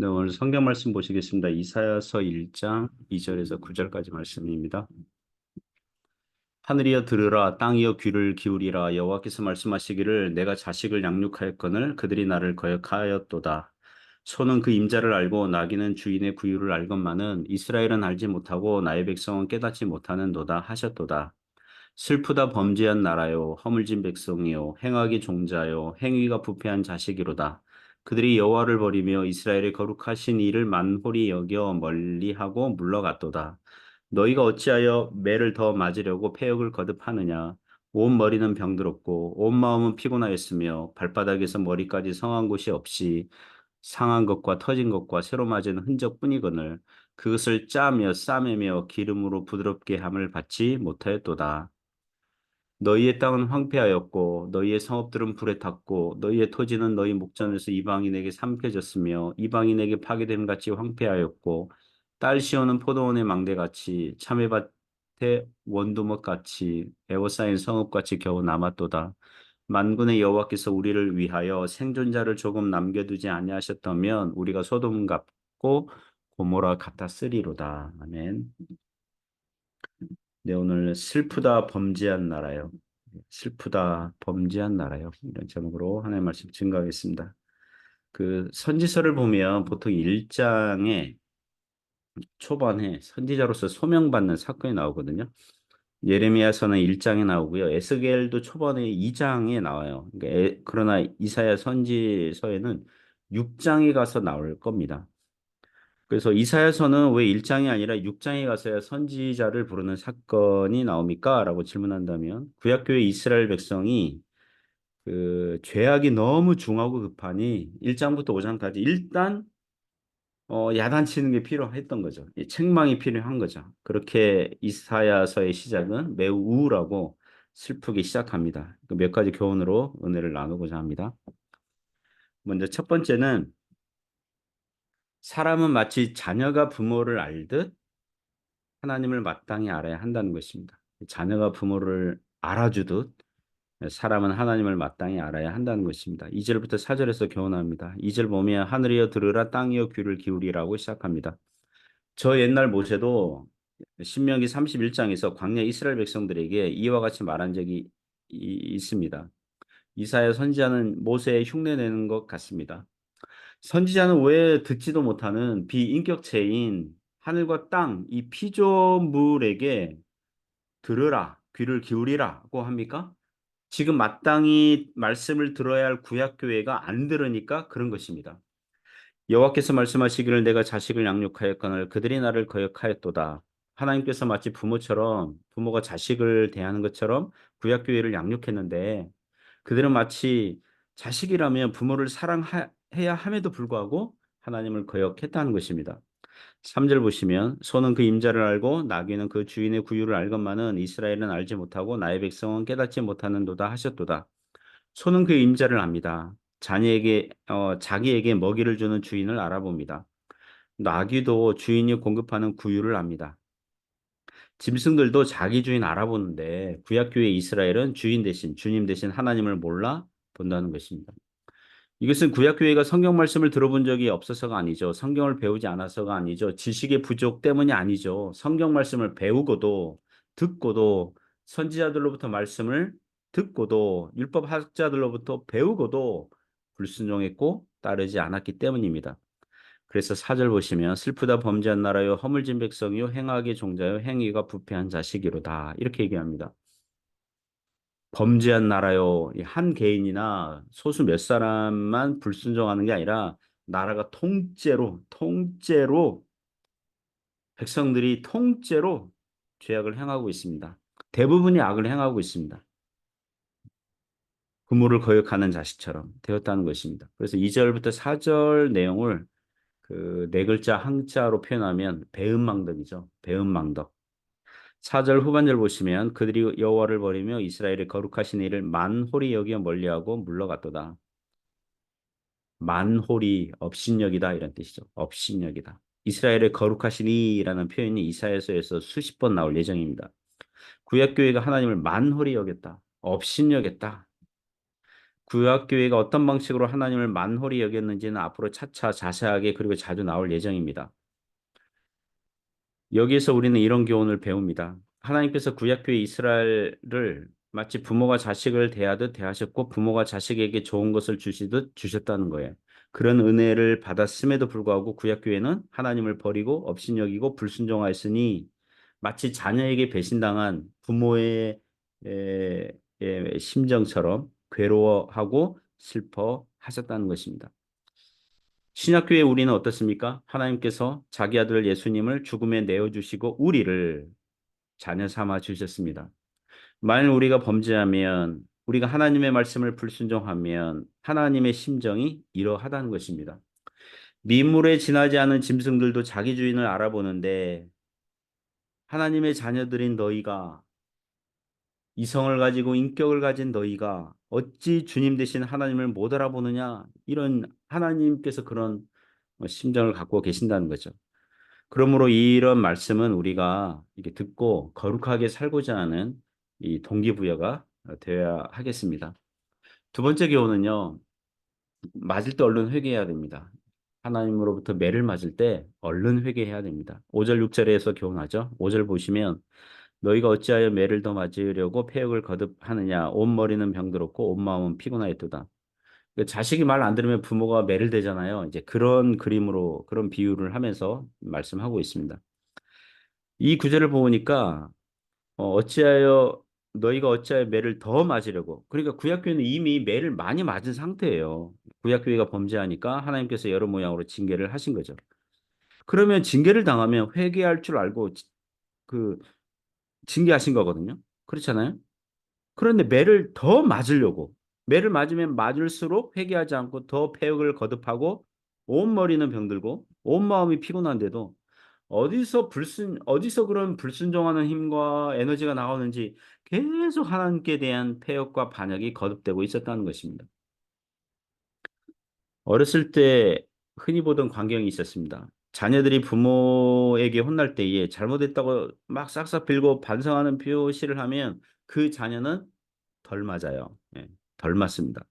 네, 오늘 성경 말씀 보시겠습니다. 이사야서 1장 2절에서 9절까지 말씀입니다. 하늘이여 들으라, 땅이여 귀를 기울이라. 여호와께서 말씀하시기를 내가 자식을 양육하였거늘 그들이 나를 거역하였도다. 소는 그 임자를 알고 나귀는 주인의 구유를 알건만은 이스라엘은 알지 못하고 나의 백성은 깨닫지 못하는도다 하셨도다. 슬프다 범죄한 나라요 허물진 백성이요 행악이 종자요 행위가 부패한 자식이로다. 그들이 여호와를 버리며 이스라엘의 거룩하신 이를 만홀히 여겨 멀리하고 물러갔도다. 너희가 어찌하여 매를 더 맞으려고 패역을 거듭하느냐. 온 머리는 병들었고 온 마음은 피곤하였으며 발바닥에서 머리까지 성한 곳이 없이 상한 것과 터진 것과 새로 맞은 흔적뿐이거늘 그것을 짜며 싸매며 기름으로 부드럽게 함을 받지 못하였도다. 너희의 땅은 황폐하였고 너희의 성읍들은 불에 탔고 너희의 토지는 너희 목전에서 이방인에게 삼켜졌으며 이방인에게 파괴됨 같이 황폐하였고 딸 시오는 포도원의 망대같이 참외밭의 원두막같이 에워싸인 성읍같이 겨우 남았도다. 만군의 여호와께서 우리를 위하여 생존자를 조금 남겨두지 아니하셨다면 우리가 소돔 같고 고모라 같았으리로다. 아멘. 네, 오늘 슬프다 범죄한 나라요. 슬프다 범죄한 나라요. 이런 제목으로 하나님의 말씀 증거하겠습니다. 그 선지서를 보면 보통 1장에 초반에 선지자로서 소명받는 사건이 나오거든요. 예레미야서는 1장에 나오고요. 에스겔도 초반에 2장에 나와요. 그러나 이사야 선지서에는 6장에 가서 나올 겁니다. 그래서 이사야서는 왜 1장이 아니라 6장에 가서야 선지자를 부르는 사건이 나옵니까? 라고 질문한다면 구약교회 이스라엘 백성이 그 죄악이 너무 중하고 급하니 1장부터 5장까지 일단 야단치는 게 필요했던 거죠. 이 책망이 필요한 거죠. 그렇게 이사야서의 시작은 매우 우울하고 슬프게 시작합니다. 몇 가지 교훈으로 은혜를 나누고자 합니다. 먼저 첫 번째는 사람은 마치 자녀가 부모를 알듯 하나님을 마땅히 알아야 한다는 것입니다. 자녀가 부모를 알아주듯 사람은 하나님을 마땅히 알아야 한다는 것입니다. 2절부터 4절에서 교훈합니다. 2절 보면 하늘이여 들으라 땅이여 귀를 기울이라고 시작합니다. 저 옛날 모세도 신명기 31장에서 광야 이스라엘 백성들에게 이와 같이 말한 적이 있습니다. 이사야 선지자는 모세의 흉내내는 것 같습니다. 선지자는 왜 듣지도 못하는 비인격체인 하늘과 땅, 이 피조물에게 들으라, 귀를 기울이라고 합니까? 지금 마땅히 말씀을 들어야 할 구약교회가 안 들으니까 그런 것입니다. 여호와께서 말씀하시기를 내가 자식을 양육하였거늘 그들이 나를 거역하였도다. 하나님께서 마치 부모처럼 부모가 자식을 대하는 것처럼 구약교회를 양육했는데 그들은 마치 자식이라면 부모를 사랑해야 함에도 불구하고 하나님을 거역했다는 것입니다. 3절 보시면 소는 그 임자를 알고 나귀는 그 주인의 구유를 알건만은 이스라엘은 알지 못하고 나의 백성은 깨닫지 못하는도다 하셨도다. 소는 그 임자를 압니다. 자기에게 먹이를 주는 주인을 알아봅니다. 나귀도 주인이 공급하는 구유를 압니다. 짐승들도 자기 주인 알아보는데 구약교회 이스라엘은 주인 대신 주님 대신 하나님을 몰라 본다는 것입니다. 이것은 구약교회가 성경 말씀을 들어본 적이 없어서가 아니죠. 성경을 배우지 않아서가 아니죠. 지식의 부족 때문이 아니죠. 성경 말씀을 배우고도 듣고도 선지자들로부터 말씀을 듣고도 율법 학자들로부터 배우고도 불순종했고 따르지 않았기 때문입니다. 그래서 4절 보시면 슬프다 범죄한 나라요 허물진 백성이요 행악의 종자요 행위가 부패한 자식이로다 이렇게 얘기합니다. 범죄한 나라요. 한 개인이나 소수 몇 사람만 불순종하는 게 아니라 나라가 통째로 백성들이 통째로 죄악을 행하고 있습니다. 대부분이 악을 행하고 있습니다. 부모를 거역하는 자식처럼 되었다는 것입니다. 그래서 2절부터 4절 내용을 그 네 글자 한자로 표현하면 배은망덕이죠. 배은망덕. 4절 후반절 보시면 그들이 여호와를 버리며 이스라엘의 거룩하신 이를 만홀히 여겨 멀리하고 물러갔도다. 만홀히 업신여기다 이런 뜻이죠. 업신여기다. 이스라엘의 거룩하신 이라는 표현이 이사야서에서 수십 번 나올 예정입니다. 구약교회가 하나님을 만홀히 여겼다. 업신여겼다. 구약교회가 어떤 방식으로 하나님을 만홀히 여겼는지는 앞으로 차차 자세하게 그리고 자주 나올 예정입니다. 여기에서 우리는 이런 교훈을 배웁니다. 하나님께서 구약교회 이스라엘을 마치 부모가 자식을 대하듯 대하셨고 부모가 자식에게 좋은 것을 주시듯 주셨다는 거예요. 그런 은혜를 받았음에도 불구하고 구약교회는 하나님을 버리고 업신여기고 불순종하였으니 마치 자녀에게 배신당한 부모의 심정처럼 괴로워하고 슬퍼하셨다는 것입니다. 신약교회 우리는 어떻습니까? 하나님께서 자기 아들 예수님을 죽음에 내어주시고 우리를 자녀 삼아 주셨습니다. 만일 우리가 범죄하면 우리가 하나님의 말씀을 불순종하면 하나님의 심정이 이러하다는 것입니다. 민물에 지나지 않은 짐승들도 자기 주인을 알아보는데 하나님의 자녀들인 너희가 이성을 가지고 인격을 가진 너희가 어찌 주님 대신 하나님을 못 알아보느냐 이런 하나님께서 그런 심정을 갖고 계신다는 거죠. 그러므로 이런 말씀은 우리가 이렇게 듣고 거룩하게 살고자 하는 이 동기부여가 되어야 하겠습니다. 두 번째 교훈은요. 맞을 때 얼른 회개해야 됩니다. 하나님으로부터 매를 맞을 때 얼른 회개해야 됩니다. 5절 6절에서 교훈하죠. 5절 보시면 너희가 어찌하여 매를 더 맞으려고 패역을 거듭하느냐 온 머리는 병들었고 온 마음은 피곤하였도다. 자식이 말 안 들으면 부모가 매를 대잖아요. 이제 그런 그림으로 그런 비유를 하면서 말씀하고 있습니다. 이 구절을 보니까 어찌하여 너희가 어찌하여 매를 더 맞으려고. 그러니까 구약교회는 이미 매를 많이 맞은 상태예요. 구약교회가 범죄하니까 하나님께서 여러 모양으로 징계를 하신 거죠. 그러면 징계를 당하면 회개할 줄 알고 그 징계하신 거거든요. 그렇잖아요. 그런데 매를 더 맞으려고. 매를 맞으면 맞을수록 회개하지 않고 더 패역을 거듭하고 온 머리는 병들고 온 마음이 피곤한데도 어디서 그런 불순종하는 힘과 에너지가 나오는지 계속 하나님께 대한 패역과 반역이 거듭되고 있었다는 것입니다. 어렸을 때 흔히 보던 광경이 있었습니다. 자녀들이 부모에게 혼날 때에 잘못했다고 막 싹싹 빌고 반성하는 표시를 하면 그 자녀는 덜 맞아요. 예, 덜 맞습니다.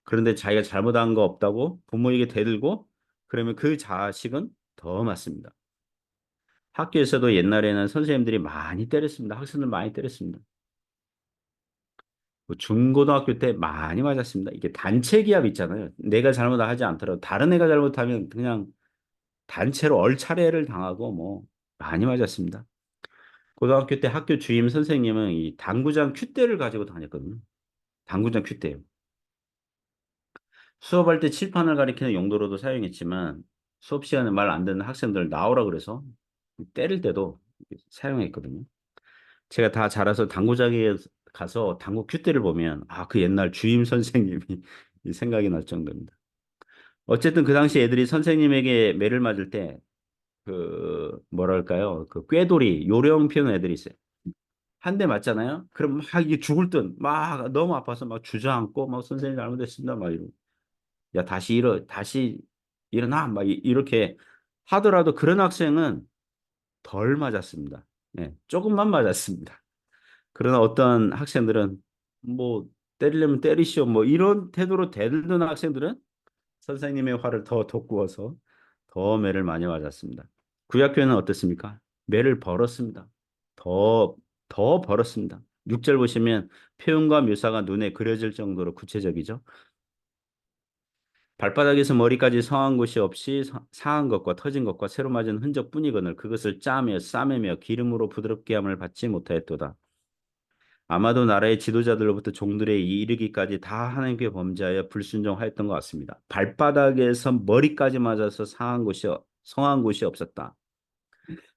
그런데 자기가 잘못한 거 없다고 부모에게 대들고 그러면 그 자식은 더 맞습니다. 학교에서도 옛날에는 선생님들이 많이 때렸습니다. 학생들 많이 때렸습니다. 뭐 중고등학교 때 많이 맞았습니다. 이게 단체 기합 있잖아요. 내가 잘못하지 않더라도 다른 애가 잘못하면 그냥 단체로 얼차례를 당하고 뭐 많이 맞았습니다. 고등학교 때 학교 주임 선생님은 이 당구장 큐대를 가지고 다녔거든요. 당구장 큐대요. 수업할 때 칠판을 가리키는 용도로도 사용했지만 수업 시간에 말 안 듣는 학생들 나오라 그래서 때릴 때도 사용했거든요. 제가 다 자라서 당구장에 가서 당구 큐대를 보면 그 옛날 주임 선생님이 생각이 날 정도입니다. 어쨌든 그 당시 애들이 선생님에게 매를 맞을 때 뭐랄까요? 그 꾀돌이 요령 피우는 애들이 있어요. 한 대 맞잖아요. 그럼 막 이게 죽을 듯 막 너무 아파서 막 주저앉고 막 선생님 잘못했습니다 막 이러고 야 다시 일어나 막 이렇게 하더라도 그런 학생은 덜 맞았습니다. 네, 조금만 맞았습니다. 그러나 어떤 학생들은 뭐 때리려면 때리시오 뭐 이런 태도로 대들던 학생들은 선생님의 화를 더 돋구어서 더 매를 많이 맞았습니다. 구약교회는 어떻습니까? 매를 벌었습니다. 더, 더 벌었습니다. 6절 보시면 표현과 묘사가 눈에 그려질 정도로 구체적이죠. 발바닥에서 머리까지 성한 곳이 없이 상한 것과 터진 것과 새로 맞은 흔적뿐이거늘 그것을 짜며 싸매며 기름으로 부드럽게 함을 받지 못하였도다. 아마도 나라의 지도자들로부터 종들에 이르기까지 다 하나님께 범죄하여 불순종하였던 것 같습니다. 발바닥에서 머리까지 맞아서 성한 곳이 없었다.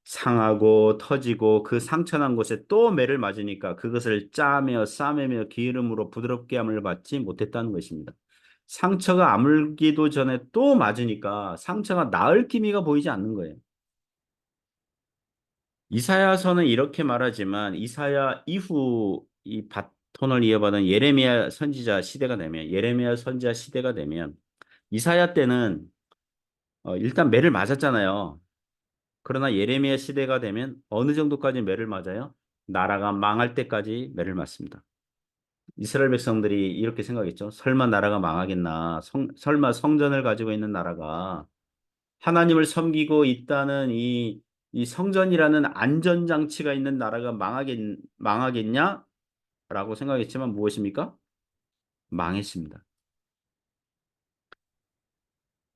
상하고 터지고 그 상처난 곳에 또 매를 맞으니까 그것을 짜며 싸매며 기름으로 부드럽게 함을 받지 못했다는 것입니다. 상처가 아물기도 전에 또 맞으니까 상처가 나을 기미가 보이지 않는 거예요. 이사야서는 이렇게 말하지만 이사야 이후 이 바톤을 이어받은 예레미야 선지자 시대가 되면 예레미야 선지자 시대가 되면 이사야 때는 일단 매를 맞았잖아요. 그러나 예레미야 시대가 되면 어느 정도까지 매를 맞아요? 나라가 망할 때까지 매를 맞습니다. 이스라엘 백성들이 이렇게 생각했죠. 설마 나라가 망하겠나? 설마 성전을 가지고 있는 나라가 하나님을 섬기고 있다는 이 성전이라는 안전장치가 있는 나라가 망하겠냐? 라고 생각했지만 무엇입니까? 망했습니다.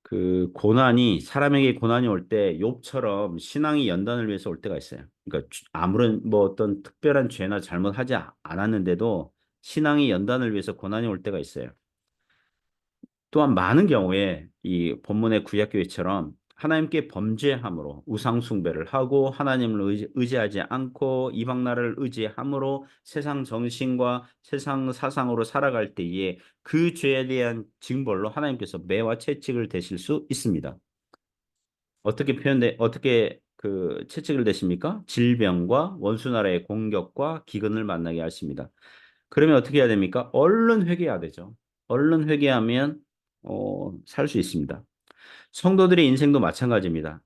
그 고난이 사람에게 고난이 올 때 욥처럼 신앙이 연단을 위해서 올 때가 있어요. 그러니까 아무런 뭐 어떤 특별한 죄나 잘못하지 않았는데도 신앙이 연단을 위해서 고난이 올 때가 있어요. 또한 많은 경우에 이 본문의 구약교회처럼 하나님께 범죄함으로 우상 숭배를 하고 하나님을 의지하지 않고 이방 나라를 의지함으로 세상 정신과 세상 사상으로 살아갈 때에 그 죄에 대한 징벌로 하나님께서 매와 채찍을 대실 수 있습니다. 어떻게 그 채찍을 대십니까? 질병과 원수 나라의 공격과 기근을 만나게 하십니다. 그러면 어떻게 해야 됩니까? 얼른 회개해야 되죠. 얼른 회개하면 살 수 있습니다. 성도들의 인생도 마찬가지입니다.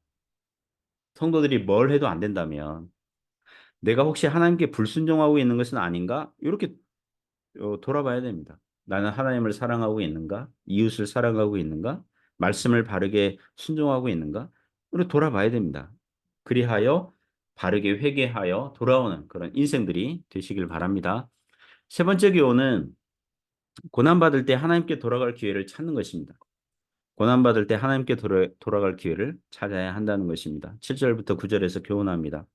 성도들이 뭘 해도 안 된다면 내가 혹시 하나님께 불순종하고 있는 것은 아닌가? 이렇게 돌아봐야 됩니다. 나는 하나님을 사랑하고 있는가? 이웃을 사랑하고 있는가? 말씀을 바르게 순종하고 있는가? 이렇게 돌아봐야 됩니다. 그리하여 바르게 회개하여 돌아오는 그런 인생들이 되시길 바랍니다. 세 번째 교훈은 고난받을 때 하나님께 돌아갈 기회를 찾는 것입니다. 고난받을 때 하나님께 돌아갈 기회를 찾아야 한다는 것입니다. 7절부터 9절에서 교훈합니다.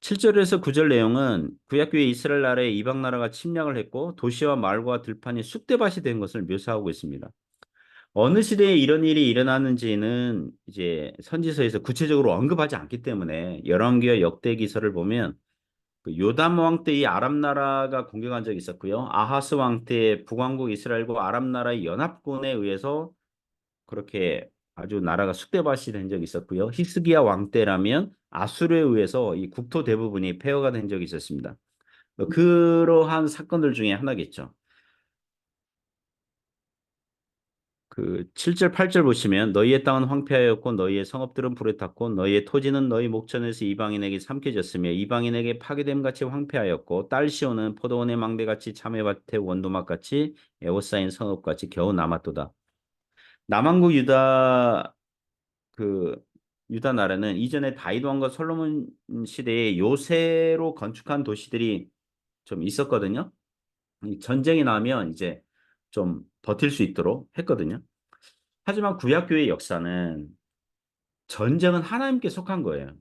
7절에서 9절 내용은 구약교회 이스라엘 나라에 이방 나라가 침략을 했고 도시와 마을과 들판이 쑥대밭이 된 것을 묘사하고 있습니다. 어느 시대에 이런 일이 일어났는지는 이제 선지서에서 구체적으로 언급하지 않기 때문에 열왕기와 역대기서를 보면 그 요담 왕 때 이 아람 나라가 공격한 적이 있었고요. 아하스 왕 때 북왕국 이스라엘과 아람 나라의 연합군에 의해서 그렇게 아주 나라가 쑥대밭이 된 적이 있었고요. 히스기야 왕 때라면 아수르에 의해서 이 국토 대부분이 폐허가 된 적이 있었습니다. 그러한 사건들 중에 하나겠죠. 그 7절 8절 보시면 너희의 땅은 황폐하였고 너희의 성읍들은 불에 탔고 너희의 토지는 너희 목전에서 이방인에게 삼켜졌으며 이방인에게 파괴됨 같이 황폐하였고 딸 시온은 포도원의 망대같이 참외밭의 원도막같이 에워싸인 성읍같이 겨우 남았도다. 남왕국 그 유다 나라는 이전에 다윗 왕과 솔로몬 시대에 요새로 건축한 도시들이 좀 있었거든요. 이 전쟁이 나면 이제 좀 버틸 수 있도록 했거든요. 하지만 구약교회의 역사는 전쟁은 하나님께 속한 거예요.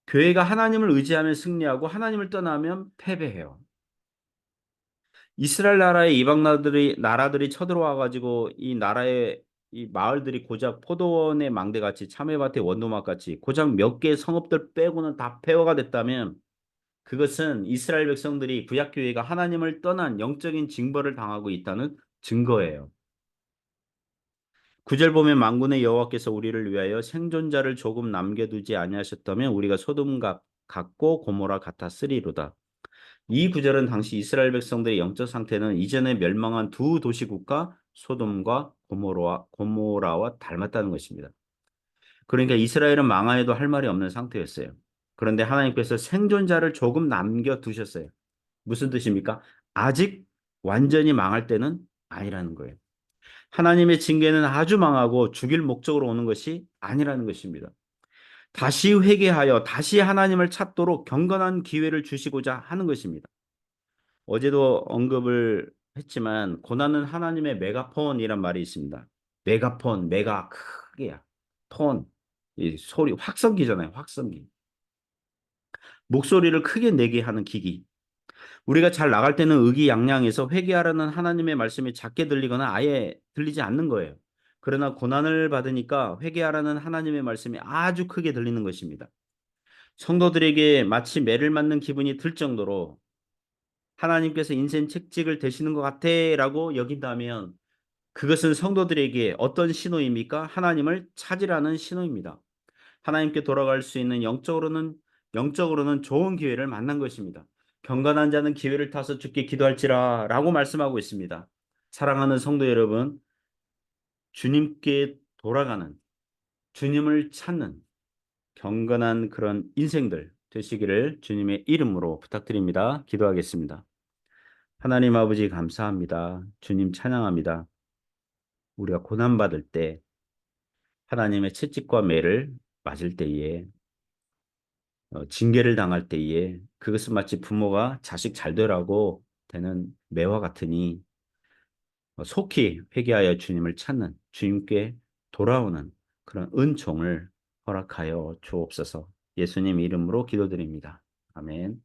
교회가 하나님을 의지하면 승리하고 하나님을 떠나면 패배해요. 이스라엘 나라의 이방 나라들이 쳐들어와 가지고 이 나라의 이 마을들이 고작 포도원의 망대같이 참외밭의 원도막같이 고작 몇 개의 성읍들 빼고는 다 폐허가 됐다면 그것은 이스라엘 백성들이 구약교회가 하나님을 떠난 영적인 징벌을 당하고 있다는 증거예요. 9절 보면 만군의 여호와께서 우리를 위하여 생존자를 조금 남겨두지 아니하셨다면 우리가 소돔 같고 고모라 같았으리로다. 이 구절은 당시 이스라엘 백성들의 영적 상태는 이전에 멸망한 두 도시 국가 소돔과 고모라와 닮았다는 것입니다. 그러니까 이스라엘은 망하여도 할 말이 없는 상태였어요. 그런데 하나님께서 생존자를 조금 남겨두셨어요. 무슨 뜻입니까? 아직 완전히 망할 때는 아니라는 거예요. 하나님의 징계는 아주 망하고 죽일 목적으로 오는 것이 아니라는 것입니다. 다시 회개하여 다시 하나님을 찾도록 경건한 기회를 주시고자 하는 것입니다. 어제도 언급을 했지만 고난은 하나님의 메가폰이란 말이 있습니다. 메가폰, 메가 크게야. 폰, 이 소리 확성기잖아요. 확성기. 목소리를 크게 내게 하는 기기. 우리가 잘 나갈 때는 의기양양해서 회개하라는 하나님의 말씀이 작게 들리거나 아예 들리지 않는 거예요. 그러나 고난을 받으니까 회개하라는 하나님의 말씀이 아주 크게 들리는 것입니다. 성도들에게 마치 매를 맞는 기분이 들 정도로 하나님께서 인생 책찍을 대시는 것 같아라고 여긴다면 그것은 성도들에게 어떤 신호입니까? 하나님을 찾으라는 신호입니다. 하나님께 돌아갈 수 있는 영적으로는 좋은 기회를 만난 것입니다. 경건한 자는 기회를 타서 주께 기도할지라라고 말씀하고 있습니다. 사랑하는 성도 여러분, 주님께 돌아가는 주님을 찾는 경건한 그런 인생들 되시기를 주님의 이름으로 부탁드립니다. 기도하겠습니다. 하나님 아버지 감사합니다. 주님 찬양합니다. 우리가 고난받을 때 하나님의 채찍과 매를 맞을 때에 징계를 당할 때에 그것은 마치 부모가 자식 잘 되라고 되는 매와 같으니 속히 회개하여 주님을 찾는 주님께 돌아오는 그런 은총을 허락하여 주옵소서. 예수님 이름으로 기도드립니다. 아멘.